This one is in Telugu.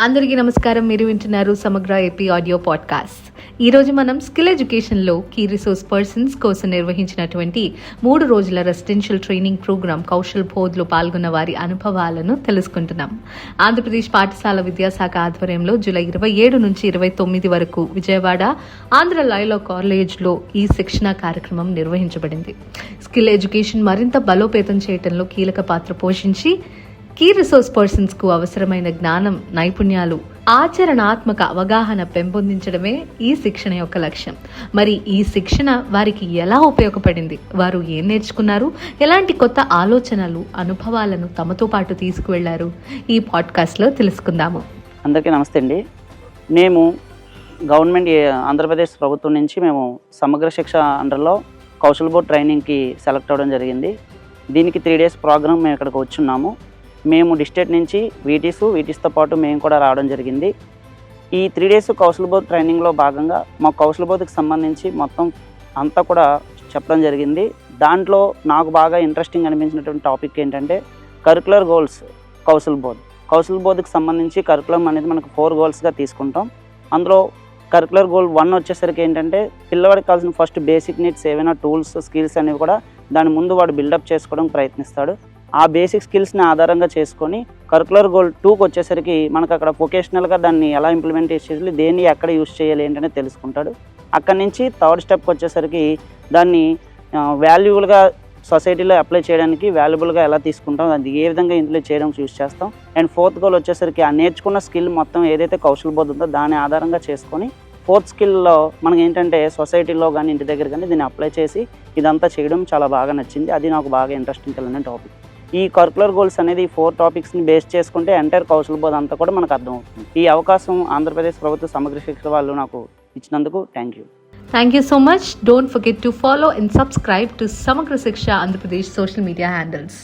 అందరికీ నమస్కారం. మీరు వింటున్నారు సమగ్ర ఏపీ ఆడియో పాడ్కాస్ట్. ఈరోజు మనం స్కిల్ ఎడ్యుకేషన్లో కీ రిసోర్స్ పర్సన్స్ కోసం నిర్వహించినటువంటి 3 రోజుల రెసిడెన్షియల్ ట్రైనింగ్ ప్రోగ్రాం కౌశల్ బోధ్లో పాల్గొన్న వారి అనుభవాలను తెలుసుకుంటున్నాం. ఆంధ్రప్రదేశ్ పాఠశాల విద్యాశాఖ ఆధ్వర్యంలో జూలై 27 నుంచి 29 వరకు విజయవాడ ఆంధ్ర లైలో కాలేజ్లో ఈ శిక్షణ కార్యక్రమం నిర్వహించబడింది. స్కిల్ ఎడ్యుకేషన్ మరింత బలోపేతం చేయడంలో కీలక పాత్ర పోషించి కీ రిసోర్స్ పర్సన్స్కు అవసరమైన జ్ఞానం, నైపుణ్యాలు, ఆచరణాత్మక అవగాహన పెంపొందించడమే ఈ శిక్షణ యొక్క లక్ష్యం. మరి ఈ శిక్షణ వారికి ఎలా ఉపయోగపడింది, వారు ఏం నేర్చుకున్నారు, ఎలాంటి కొత్త ఆలోచనలు, అనుభవాలను తమతో పాటు తీసుకువెళ్లారు, ఈ పాడ్కాస్ట్లో తెలుసుకుందాము. అందరికీ నమస్తే అండి. మేము గవర్నమెంట్ ఆంధ్రప్రదేశ్ ప్రభుత్వం నుంచి మేము సమగ్ర శిక్ష అండర్లో కౌశల్ బోర్డ్ ట్రైనింగ్కి సెలెక్ట్ అవ్వడం జరిగింది. దీనికి 3 days ప్రోగ్రామ్ మేము ఇక్కడికి వచ్చున్నాము. మేము డిస్ట్రిక్ట్ నుంచి వీటీస్తో పాటు మేము కూడా రావడం జరిగింది. ఈ 3 days కౌశల్ బోర్డ్ ట్రైనింగ్లో భాగంగా మా కౌశల్ బోర్డ్కి సంబంధించి మొత్తం అంతా కూడా చెప్పడం జరిగింది. దాంట్లో నాకు బాగా ఇంట్రెస్టింగ్ అనిపించినటువంటి టాపిక్ ఏంటంటే కరికులర్ గోల్స్. కౌశల్ బోర్డ్కి సంబంధించి కరికులం అనేది మనకు 4 goalsగా తీసుకుంటాం. అందులో కరికులర్ గోల్ 1 వచ్చేసరికి ఏంటంటే పిల్లవాడికి కావాల్సిన ఫస్ట్ బేసిక్ నీడ్స్ ఏవైనా టూల్స్, స్కిల్స్ అనేవి కూడా దాని ముందు వాడు బిల్డప్ చేసుకోవడం ప్రయత్నిస్తాడు. ఆ బేసిక్ స్కిల్స్ని ఆధారంగా చేసుకొని కరికులర్ గోల్ 2కి వచ్చేసరికి మనకు అక్కడ వొకేషనల్గా దాన్ని ఎలా ఇంప్లిమెంట్ చేయాలి, దేన్ని ఎక్కడ యూస్ చేయాలి ఏంటనే తెలుసుకుంటాడు. అక్కడి నుంచి 3rd స్టెప్కి వచ్చేసరికి దాన్ని వాల్యుబుల్గా సొసైటీలో అప్లై చేయడానికి వాల్యుబుల్గా ఎలా తీసుకుంటాం, అది ఏ విధంగా ఇందులో చేయడం యూస్ చేస్తాం. అండ్ 4th గోల్ వచ్చేసరికి ఆ నేర్చుకున్న స్కిల్ మొత్తం ఏదైతే కౌశల్ బోర్డ్ ఉందో దాని ఆధారంగా చేసుకొని 4th స్కిల్లో మనకి ఏంటంటే సొసైటీలో కానీ ఇంటి దగ్గర కానీ దీన్ని అప్లై చేసి ఇదంతా చేయడం చాలా బాగా నచ్చింది. అది నాకు బాగా ఇంట్రెస్టింగ్ కలిగిన టాపిక్. ఈ కరికులర్ గోల్స్ అనేది 4 topicsని బేస్ చేసుకుంటే ఎంటైర్ కౌశల్ బోర్డ్ అంతా కూడా మనకు అర్థమవుతుంది. ఈ అవకాశం ఆంధ్రప్రదేశ్ ప్రభుత్వ సమగ్ర శిక్ష వాళ్ళు నాకు ఇచ్చినందుకు thank you so much. Don't forget to follow and subscribe to Samagra Shiksha Andhra Pradesh social media handles.